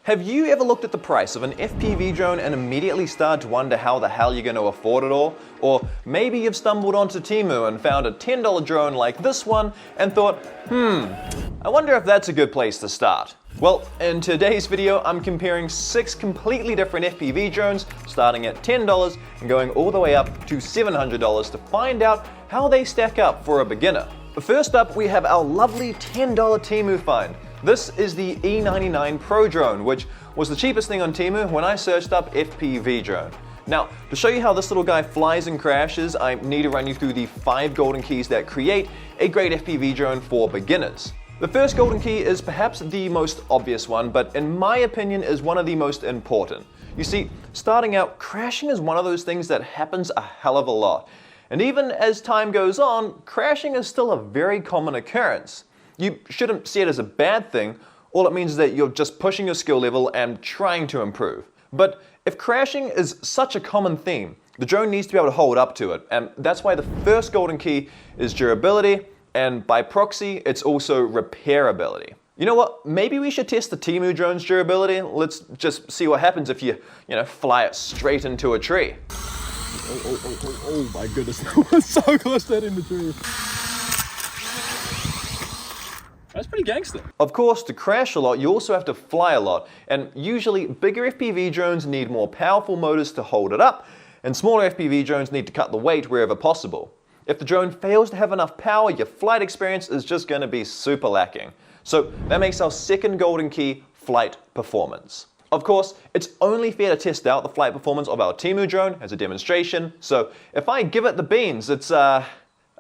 Have you ever looked at the price of an FPV drone and immediately started to wonder how the hell you're going to afford it all? Or maybe you've stumbled onto Temu and found a $10 drone like this one and thought, I wonder if that's a good place to start. Well, in today's video, I'm comparing 6 completely different FPV drones, starting at $10 and going all the way up to $700 to find out how they stack up for a beginner. First up, we have our lovely $10 Temu find. This is the E99 Pro drone, which was the cheapest thing on Temu when I searched up FPV drone. Now, to show you how this little guy flies and crashes, I need to run you through the 5 golden keys that create a great FPV drone for beginners. The first golden key is perhaps the most obvious one, but in my opinion is one of the most important. You see, starting out, crashing is one of those things that happens a hell of a lot. And even as time goes on, crashing is still a very common occurrence. You shouldn't see it as a bad thing. All it means is that you're just pushing your skill level and trying to improve. But if crashing is such a common theme, the drone needs to be able to hold up to it. And that's why the first golden key is durability, and by proxy, it's also repairability. You know what? Maybe we should test the Temu drone's durability. Let's just see what happens if you fly it straight into a tree. Oh my goodness, that was so close to hitting the tree. That's pretty gangster. Of course, to crash a lot, you also have to fly a lot, and usually bigger FPV drones need more powerful motors to hold it up, and smaller FPV drones need to cut the weight wherever possible. If the drone fails to have enough power, your flight experience is just going to be super lacking. So that makes our second golden key flight performance. Of course, it's only fair to test out the flight performance of our Temu drone as a demonstration, so if I give it the beans, it's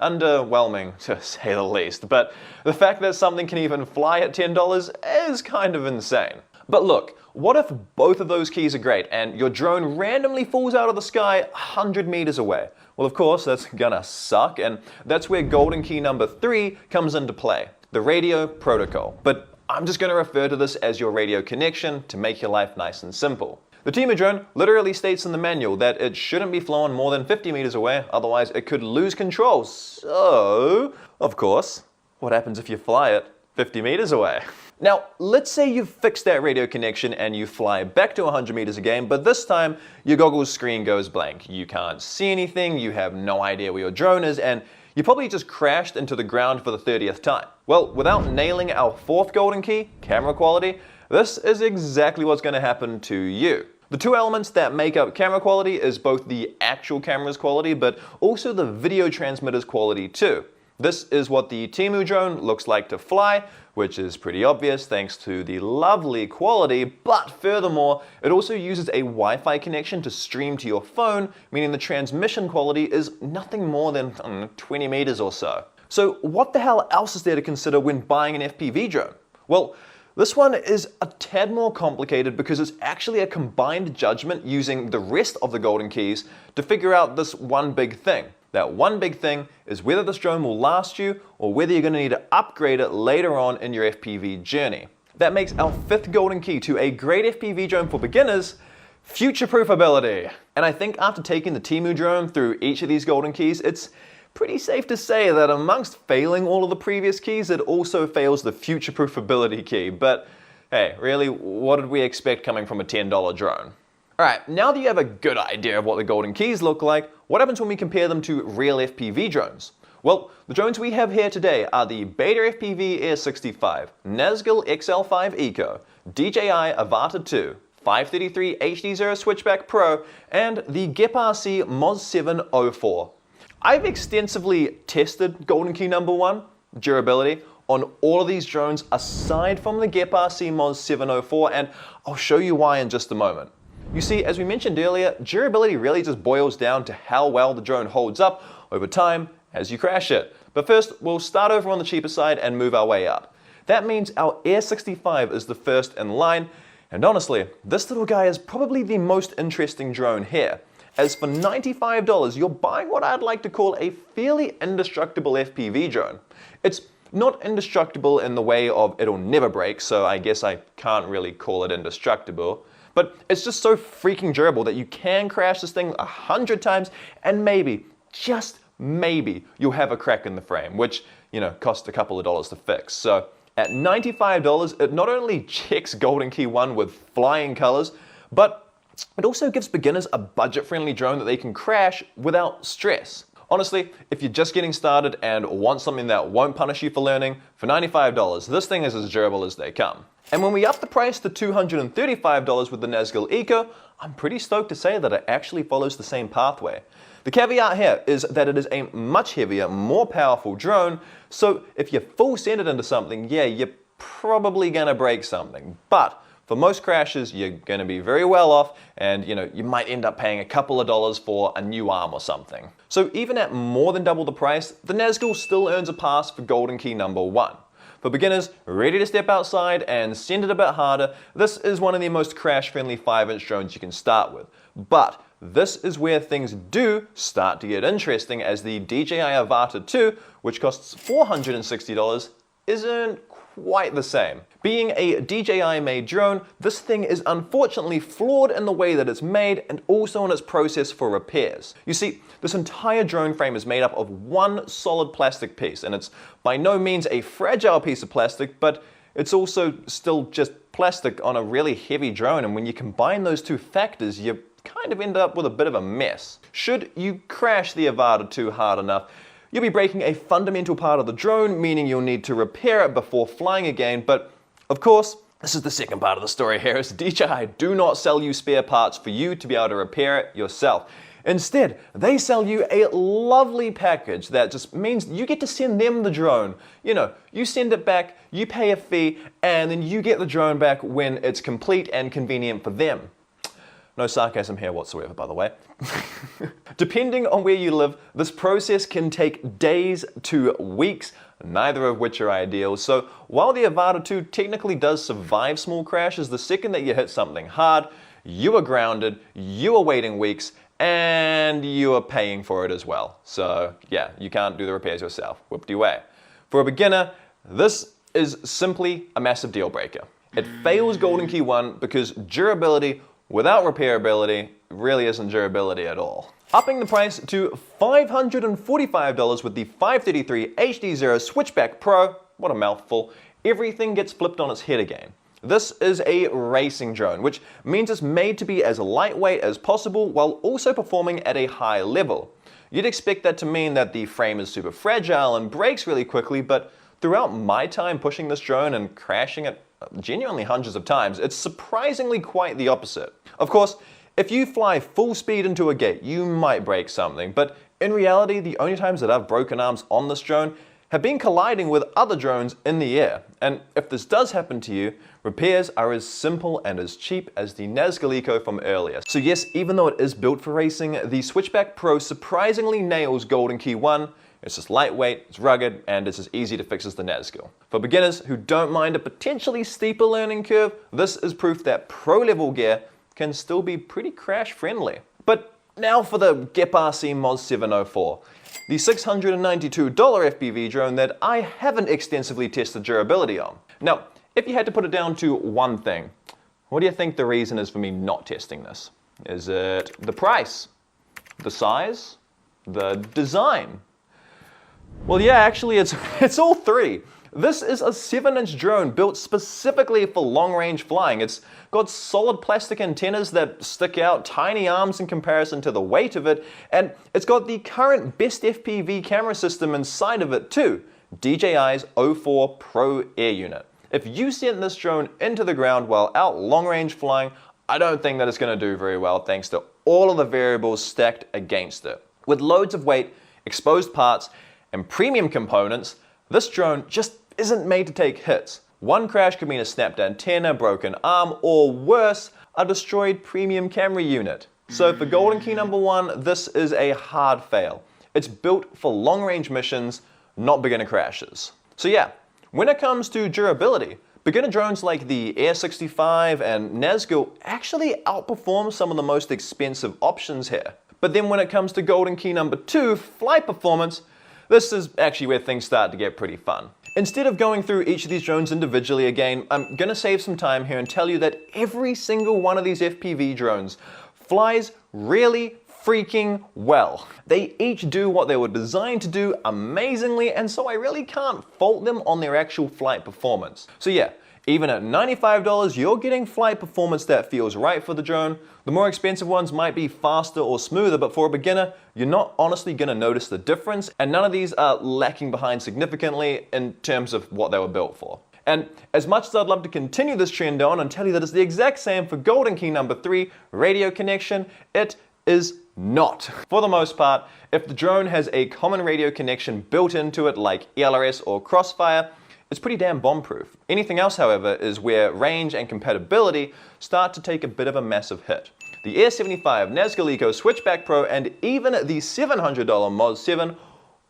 underwhelming, to say the least, but the fact that something can even fly at $10 is kind of insane. But look, what if both of those keys are great and your drone randomly falls out of the sky 100 meters away? Well, of course, that's gonna suck, and that's where golden key number 3 comes into play, the radio protocol. But I'm just gonna refer to this as your radio connection to make your life nice and simple. The Temu drone literally states in the manual that it shouldn't be flown more than 50 meters away, otherwise it could lose control. So, of course, what happens if you fly it 50 meters away? Now, let's say you've fixed that radio connection and you fly back to 100 meters again, but this time your goggles screen goes blank. You can't see anything, you have no idea where your drone is, and you probably just crashed into the ground for the 30th time. Well, without nailing our 4th golden key, camera quality, this is exactly what's going to happen to you. The 2 elements that make up camera quality is both the actual camera's quality, but also the video transmitter's quality too. This is what the Temu drone looks like to fly, which is pretty obvious thanks to the lovely quality, but furthermore, it also uses a Wi-Fi connection to stream to your phone, meaning the transmission quality is nothing more than 20 meters or so. So what the hell else is there to consider when buying an FPV drone? Well, this one is a tad more complicated because it's actually a combined judgment using the rest of the golden keys to figure out this one big thing. That one big thing is whether this drone will last you or whether you're going to need to upgrade it later on in your FPV journey. That makes our 5th golden key to a great FPV drone for beginners, future-proof ability. And I think after taking the Temu drone through each of these golden keys, it's pretty safe to say that amongst failing all of the previous keys, it also fails the future-proof ability key. But hey, really, what did we expect coming from a $10 drone? Alright, now that you have a good idea of what the golden keys look like, what happens when we compare them to real FPV drones? Well, the drones we have here today are the Beta FPV Air 65, Nazgul XL5 Eco, DJI Avata 2, 533 HD0 Switchback Pro, and the GEP-RC Moz 704. I've extensively tested golden key number 1, durability, on all of these drones aside from the GEP-RC Moz 704, and I'll show you why in just a moment. You see, as we mentioned earlier, durability really just boils down to how well the drone holds up over time as you crash it. But first, we'll start over on the cheaper side and move our way up. That means our Air 65 is the first in line, and honestly, this little guy is probably the most interesting drone here. As for $95, you're buying what I'd like to call a fairly indestructible FPV drone. It's not indestructible in the way of it'll never break, so I guess I can't really call it indestructible. But it's just so freaking durable that you can crash this thing 100 times and maybe, just maybe, you'll have a crack in the frame, which, costs a couple of dollars to fix. So At $95, it not only checks Golden Key 1 with flying colors, but it also gives beginners a budget-friendly drone that they can crash without stress. Honestly, if you're just getting started and want something that won't punish you for learning, for $95, this thing is as durable as they come. And when we up the price to $235 with the Nazgul Eco, I'm pretty stoked to say that it actually follows the same pathway. The caveat here is that it is a much heavier, more powerful drone, so if you're full centered into something, yeah, you're probably gonna break something. But for most crashes, you're gonna be very well off, and you might end up paying a couple of dollars for a new arm or something. So even at more than double the price, the Nazgul still earns a pass for Golden Key number 1. For beginners ready to step outside and send it a bit harder, this is one of the most crash-friendly 5-inch drones you can start with. But this is where things do start to get interesting, as the DJI Avata 2, which costs $460, isn't quite the same. Being a DJI-made drone, this thing is unfortunately flawed in the way that it's made and also in its process for repairs. You see, this entire drone frame is made up of one solid plastic piece, and it's by no means a fragile piece of plastic, but it's also still just plastic on a really heavy drone, and when you combine those two factors, you kind of end up with a bit of a mess. Should you crash the Avata 2 hard enough, you'll be breaking a fundamental part of the drone, meaning you'll need to repair it before flying again. But of course, this is the second part of the story here, is DJI do not sell you spare parts for you to be able to repair it yourself. Instead, they sell you a lovely package that just means you get to send them the drone. You send it back, you pay a fee, and then you get the drone back when it's complete and convenient for them. No sarcasm here whatsoever, by the way. Depending on where you live, this process can take days to weeks, neither of which are ideal. So while the Avata 2 technically does survive small crashes, the second that you hit something hard, you are grounded, you are waiting weeks, and you are paying for it as well. So yeah, you can't do the repairs yourself. Whoop-de-way. For a beginner, this is simply a massive deal breaker. It fails Golden Key 1 because durability without repairability really isn't durability at all. Upping the price to $545 with the 533 HD0 Switchback Pro, what a mouthful, everything gets flipped on its head again. This is a racing drone, which means it's made to be as lightweight as possible while also performing at a high level. You'd expect that to mean that the frame is super fragile and breaks really quickly, but throughout my time pushing this drone and crashing it genuinely hundreds of times, it's surprisingly quite the opposite. Of course, if you fly full speed into a gate, you might break something, but in reality, the only times that I've broken arms on this drone have been colliding with other drones in the air. And if this does happen to you, repairs are as simple and as cheap as the Nazgul Eco from earlier. So yes, even though it is built for racing, the Switchback Pro surprisingly nails Golden Key 1. It's just lightweight, it's rugged, and it's as easy to fix as the Nazgul. For beginners who don't mind a potentially steeper learning curve, this is proof that pro-level gear can still be pretty crash-friendly. But now for the GEP-RC Moz 704, the $692 FPV drone that I haven't extensively tested durability on. Now, if you had to put it down to one thing, what do you think the reason is for me not testing this? Is it the price? The size? The design? Well, yeah, actually, it's all three. This is a 7-inch drone built specifically for long-range flying. It's got solid plastic antennas that stick out, tiny arms in comparison to the weight of it, and it's got the current best FPV camera system inside of it too, DJI's 04 Pro Air Unit. If you sent this drone into the ground while out long-range flying, I don't think that it's going to do very well thanks to all of the variables stacked against it. With loads of weight, exposed parts, and premium components, this drone just isn't made to take hits. One crash could mean a snapped antenna, broken arm, or worse, a destroyed premium camera unit. So for Golden Key number 1, this is a hard fail. It's built for long-range missions, not beginner crashes. So yeah, when it comes to durability, beginner drones like the Air 65 and Nazgul actually outperform some of the most expensive options here. But then when it comes to Golden Key number 2, flight performance, this is actually where things start to get pretty fun. Instead of going through each of these drones individually again, I'm gonna save some time here and tell you that every single one of these FPV drones flies really freaking well. They each do what they were designed to do amazingly, and so I really can't fault them on their actual flight performance. So yeah, even at $95, you're getting flight performance that feels right for the drone. The more expensive ones might be faster or smoother, but for a beginner, you're not honestly going to notice the difference, and none of these are lacking behind significantly in terms of what they were built for. And as much as I'd love to continue this trend on and tell you that it's the exact same for Golden Key number 3, radio connection, it is not. For the most part, if the drone has a common radio connection built into it like ELRS or Crossfire, it's pretty damn bomb-proof. Anything else, however, is where range and compatibility start to take a bit of a massive hit. The Air 75, Nazgul Eco, Switchback Pro, and even the $700 Moz 7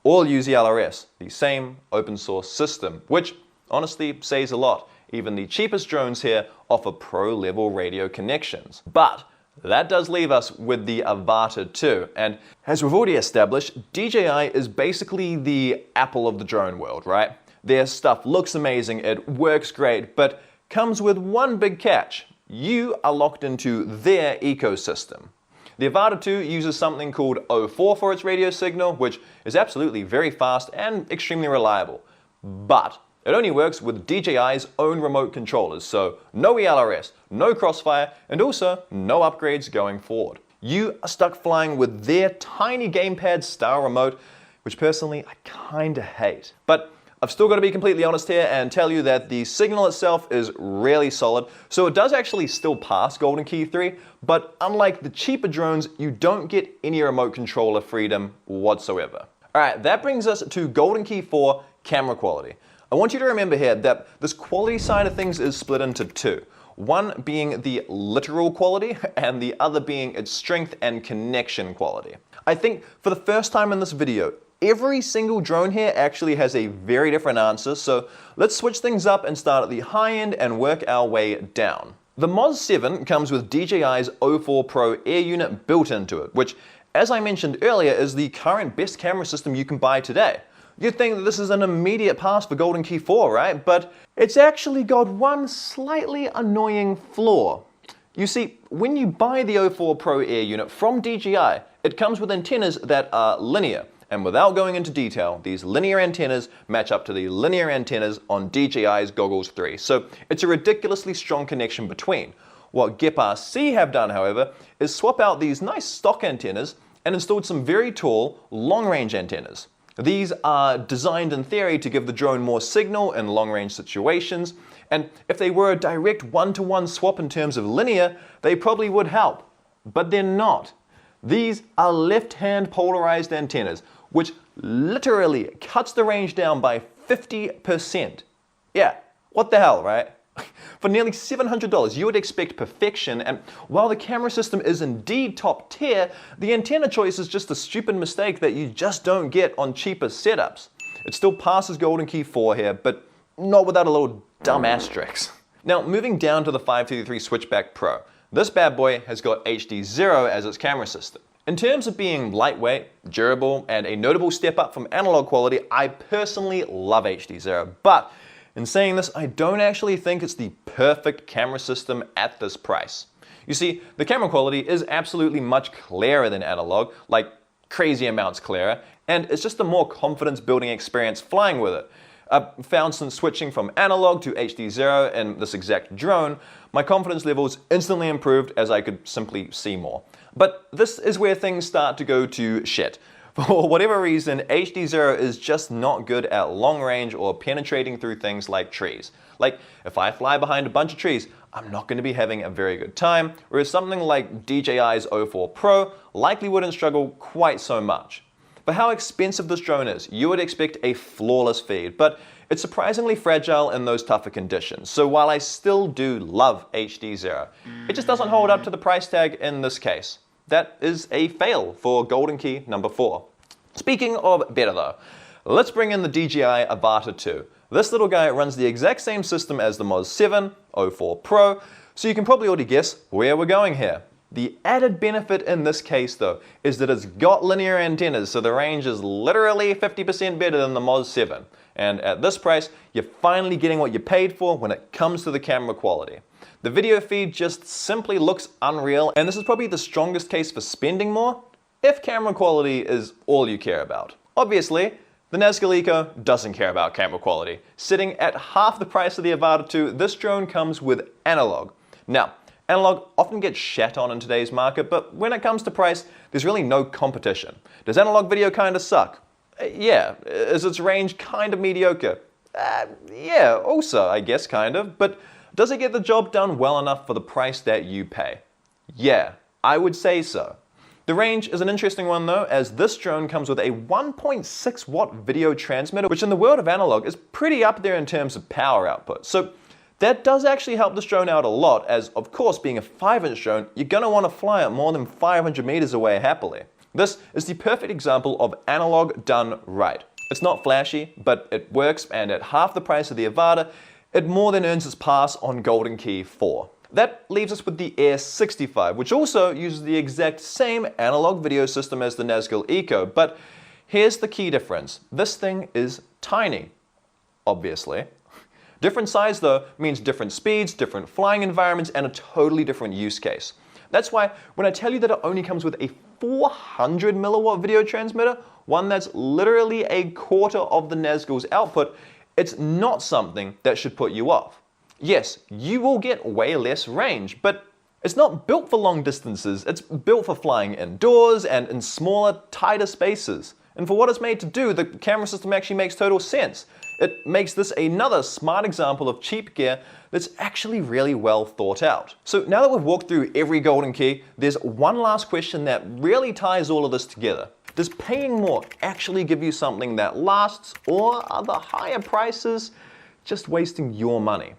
all use ELRS, the same open source system, which honestly says a lot. Even the cheapest drones here offer pro-level radio connections. But that does leave us with the Avata 2, and as we've already established, DJI is basically the Apple of the drone world, right? Their stuff looks amazing, it works great, but comes with one big catch. You are locked into their ecosystem. The Avata 2 uses something called 04 for its radio signal, which is absolutely very fast and extremely reliable. But it only works with DJI's own remote controllers, so no ELRS, no Crossfire, and also no upgrades going forward. You are stuck flying with their tiny gamepad style remote, which personally I kinda hate. But I've still got to be completely honest here and tell you that the signal itself is really solid, so it does actually still pass Golden Key 3, but unlike the cheaper drones, you don't get any remote controller freedom whatsoever. Alright, that brings us to Golden Key 4 camera quality. I want you to remember here that this quality side of things is split into two. One being the literal quality and the other being its strength and connection quality. I think for the first time in this video, every single drone here actually has a very different answer, so let's switch things up and start at the high end and work our way down. The Moz 7 comes with DJI's 04 Pro air unit built into it, which, as I mentioned earlier, is the current best camera system you can buy today. You'd think that this is an immediate pass for Golden Key 4, right? But it's actually got one slightly annoying flaw. You see, when you buy the 04 Pro air unit from DJI, it comes with antennas that are linear. And without going into detail, these linear antennas match up to the linear antennas on DJI's Goggles 3. So it's a ridiculously strong connection between. What GEP-RC have done, however, is swap out these nice stock antennas and installed some very tall, long-range antennas. These are designed in theory to give the drone more signal in long-range situations, and if they were a direct one-to-one swap in terms of linear, they probably would help. But they're not. These are left-hand polarized antennas, which literally cuts the range down by 50%. Yeah, what the hell, right? For nearly $700, you would expect perfection, and while the camera system is indeed top tier, the antenna choice is just a stupid mistake that you just don't get on cheaper setups. It still passes Golden Key 4 here, but not without a little dumb asterisk. Now, moving down to the 533 Switchback Pro. This bad boy has got HD0 as its camera system. In terms of being lightweight, durable, and a notable step up from analog quality, I personally love HD0, but in saying this, I don't actually think it's the perfect camera system at this price. You see, the camera quality is absolutely much clearer than analog, like crazy amounts clearer, and it's just a more confidence-building experience flying with it. I've found since switching from analog to HD0 in this exact drone, my confidence levels instantly improved as I could simply see more. But this is where things start to go to shit. For whatever reason, HD0 is just not good at long range or penetrating through things like trees. Like, if I fly behind a bunch of trees, I'm not going to be having a very good time, whereas something like DJI's 04 Pro likely wouldn't struggle quite so much. For how expensive this drone is, you would expect a flawless feed, but it's surprisingly fragile in those tougher conditions. So while I still do love HD0, it just doesn't hold up to the price tag in this case. That is a fail for Golden Key number 4. Speaking of better though, let's bring in the DJI Avata 2. This little guy runs the exact same system as the Moz 7, 04 Pro, so you can probably already guess where we're going here. The added benefit in this case though is that it's got linear antennas, so the range is literally 50% better than the Moz 7. And at this price, you're finally getting what you paid for when it comes to the camera quality. The video feed just simply looks unreal, and this is probably the strongest case for spending more, if camera quality is all you care about. Obviously, the Nazgul Eco doesn't care about camera quality. Sitting at half the price of the Avata 2, this drone comes with analog. Now, analog often gets shat on in today's market, but when it comes to price, there's really no competition. Does analog video kinda suck? Yeah. Is its range kind of mediocre? Yeah, also, I guess, kind of. But does it get the job done well enough for the price that you pay? Yeah, I would say so. The range is an interesting one though, as this drone comes with a 1.6 watt video transmitter, which in the world of analog is pretty up there in terms of power output. So that does actually help this drone out a lot, as of course being a 5-inch drone, you're going to want to fly it more than 500 meters away happily. This is the perfect example of analog done right. It's not flashy, but it works, and at half the price of the Avata, it more than earns its pass on Golden Key 4. That leaves us with the Air 65, which also uses the exact same analog video system as the Nazgul Eco, but here's the key difference. This thing is tiny, obviously. Different size though means different speeds, different flying environments, and a totally different use case. That's why when I tell you that it only comes with a 400 milliwatt video transmitter, one that's literally a quarter of the Nazgul's output, it's not something that should put you off. Yes, you will get way less range, but it's not built for long distances. It's built for flying indoors and in smaller, tighter spaces. And for what it's made to do, the camera system actually makes total sense. It makes this another smart example of cheap gear that's actually really well thought out. So now that we've walked through every Golden Key, there's one last question that really ties all of this together. Does paying more actually give you something that lasts, or are the higher prices just wasting your money?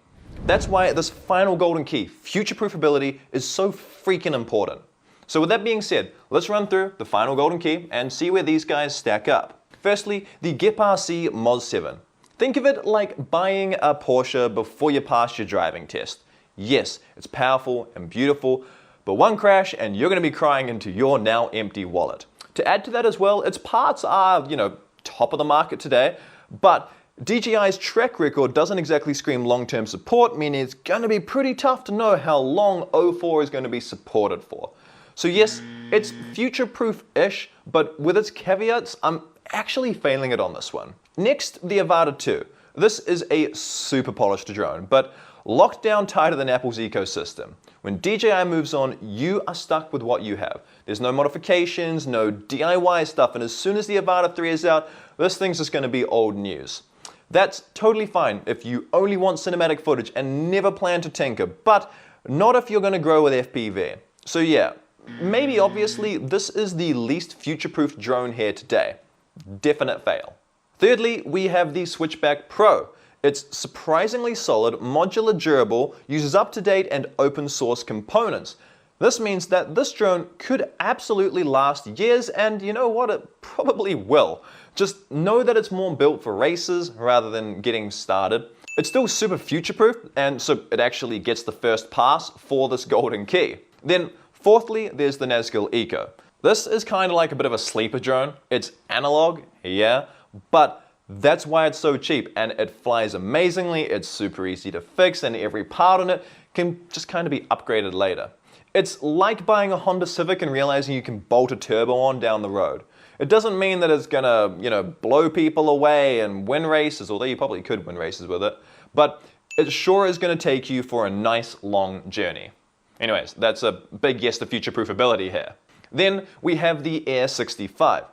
That's why this final Golden Key, future-proofability, is so freaking important. So with that being said, let's run through the final Golden Key and see where these guys stack up. Firstly, the GIP RC Moz 7. Think of it like buying a Porsche before you pass your driving test. Yes, it's powerful and beautiful, but one crash and you're going to be crying into your now empty wallet. To add to that as well, its parts are, top of the market today, but DJI's track record doesn't exactly scream long-term support, meaning it's going to be pretty tough to know how long 04 is going to be supported for. So yes, it's future-proof-ish, but with its caveats, I'm actually failing it on this one. Next, the Avata 2. This is a super polished drone, but locked down tighter than Apple's ecosystem. When DJI moves on, you are stuck with what you have. There's no modifications, no DIY stuff, and as soon as the Avata 3 is out, this thing's just going to be old news. That's totally fine if you only want cinematic footage and never plan to tinker, but not if you're going to grow with FPV. So yeah, maybe obviously this is the least future-proof drone here today. Definite fail. Thirdly, we have the Switchback Pro. It's surprisingly solid, modular, durable, uses up-to-date and open source components. This means that this drone could absolutely last years, and you know what, it probably will. Just know that it's more built for races rather than getting started. It's still super future-proof, and so it actually gets the first pass for this Golden Key. Then fourthly, there's the Nazgul Eco. This is kind of like a bit of a sleeper drone. It's analog, yeah, but that's why it's so cheap, and it flies amazingly, it's super easy to fix, and every part on it can just kind of be upgraded later. It's like buying a Honda Civic and realizing you can bolt a turbo on down the road. It doesn't mean that it's gonna, blow people away and win races, although you probably could win races with it, but it sure is gonna take you for a nice long journey. Anyways, that's a big yes to future-proofability here. Then we have the Air 65.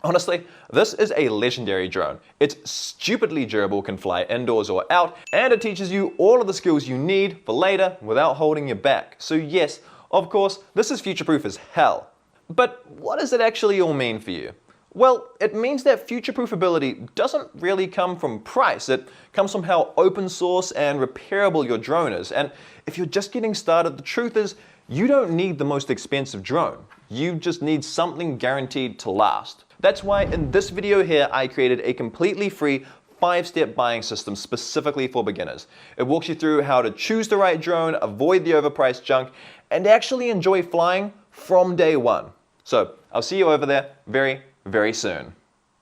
Honestly, this is a legendary drone. It's stupidly durable, can fly indoors or out, and it teaches you all of the skills you need for later without holding you back. So yes, of course, this is future-proof as hell. But what does it actually all mean for you? Well, it means that future-proofability doesn't really come from price. It comes from how open source and repairable your drone is. And if you're just getting started, the truth is you don't need the most expensive drone. You just need something guaranteed to last. That's why in this video here, I created a completely free 5-step buying system specifically for beginners. It walks you through how to choose the right drone, avoid the overpriced junk, and actually enjoy flying from day one. So I'll see you over there very, very soon.